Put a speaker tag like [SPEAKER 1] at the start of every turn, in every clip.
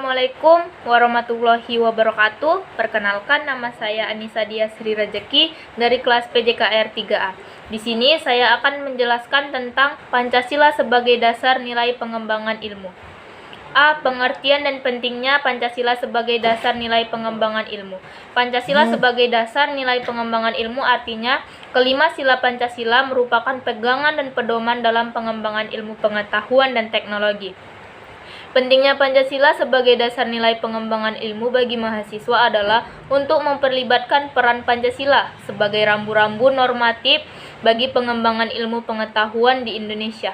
[SPEAKER 1] Assalamualaikum warahmatullahi wabarakatuh. Perkenalkan, nama saya Anissa Dia Sri Rejeki dari kelas PJKR 3A. Di sini saya akan menjelaskan tentang Pancasila sebagai dasar nilai pengembangan ilmu. A. Pengertian dan pentingnya Pancasila sebagai dasar nilai pengembangan ilmu. Pancasila sebagai dasar nilai pengembangan ilmu artinya kelima sila Pancasila merupakan pegangan dan pedoman dalam pengembangan ilmu pengetahuan dan teknologi. Pentingnya Pancasila sebagai dasar nilai pengembangan ilmu bagi mahasiswa adalah untuk memperlibatkan peran Pancasila sebagai rambu-rambu normatif bagi pengembangan ilmu pengetahuan di Indonesia.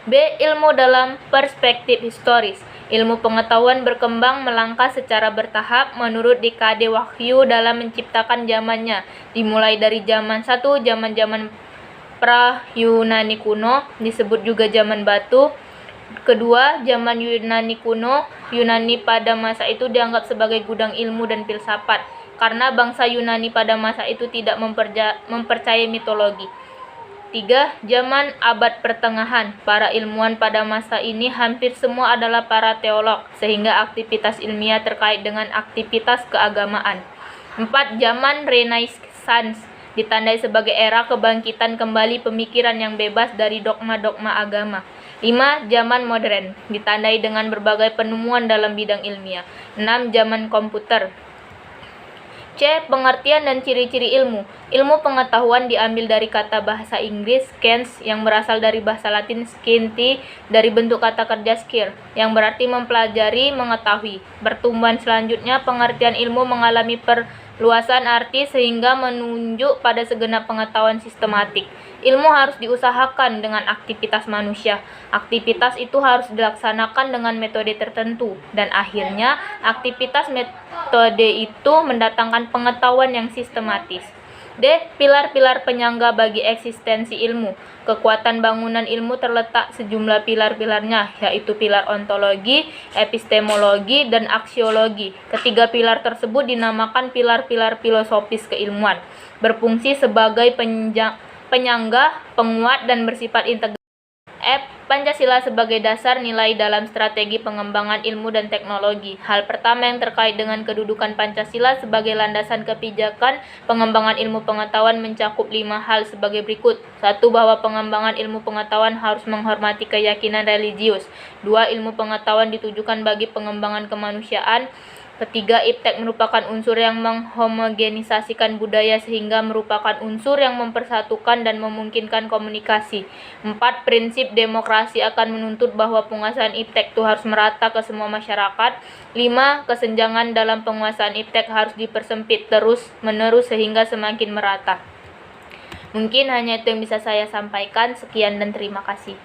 [SPEAKER 1] B. Ilmu dalam perspektif historis. Ilmu pengetahuan berkembang melangkah secara bertahap menurut dekade wahyu dalam menciptakan zamannya, dimulai dari zaman 1, zaman pra-Yunani kuno, disebut juga zaman batu. Kedua, zaman Yunani kuno. Yunani pada masa itu dianggap sebagai gudang ilmu dan filsafat, karena bangsa Yunani pada masa itu tidak mempercayai mitologi. 3. Zaman abad pertengahan. Para ilmuwan pada masa ini hampir semua adalah para teolog, sehingga aktivitas ilmiah terkait dengan aktivitas keagamaan. 4. Zaman Renaissance. Ditandai sebagai era kebangkitan kembali pemikiran yang bebas dari dogma-dogma agama. 5. Zaman modern. Ditandai dengan berbagai penemuan dalam bidang ilmiah. 6. Zaman komputer. C. Pengertian dan ciri-ciri ilmu. Ilmu pengetahuan diambil dari kata bahasa Inggris science yang berasal dari bahasa Latin scienti dari bentuk kata kerja skill yang berarti mempelajari, mengetahui. Pertumbuhan selanjutnya, pengertian ilmu mengalami perluasan arti sehingga menunjuk pada segenap pengetahuan sistematik. Ilmu harus diusahakan dengan aktivitas manusia. Aktivitas itu harus dilaksanakan dengan metode tertentu, dan akhirnya aktivitas metode itu mendatangkan pengetahuan yang sistematis. D. Pilar-pilar penyangga bagi eksistensi ilmu. Kekuatan bangunan ilmu terletak sejumlah pilar-pilarnya, yaitu pilar ontologi, epistemologi, dan aksiologi. Ketiga pilar tersebut dinamakan pilar-pilar filosofis keilmuan, berfungsi sebagai penyangga, penguat, dan bersifat integral. F. Pancasila sebagai dasar nilai dalam strategi pengembangan ilmu dan teknologi. Hal pertama yang terkait dengan kedudukan Pancasila sebagai landasan kebijakan pengembangan ilmu pengetahuan mencakup 5 hal sebagai berikut. 1. Bahwa pengembangan ilmu pengetahuan harus menghormati keyakinan religius. 2. Ilmu pengetahuan ditujukan bagi pengembangan kemanusiaan. Ketiga, iptek merupakan unsur yang menghomogenisasikan budaya sehingga merupakan unsur yang mempersatukan dan memungkinkan komunikasi. 4. Prinsip demokrasi akan menuntut bahwa penguasaan iptek itu harus merata ke semua masyarakat. 5. Kesenjangan dalam penguasaan iptek harus dipersempit terus-menerus sehingga semakin merata. Mungkin hanya itu yang bisa saya sampaikan. Sekian dan terima kasih.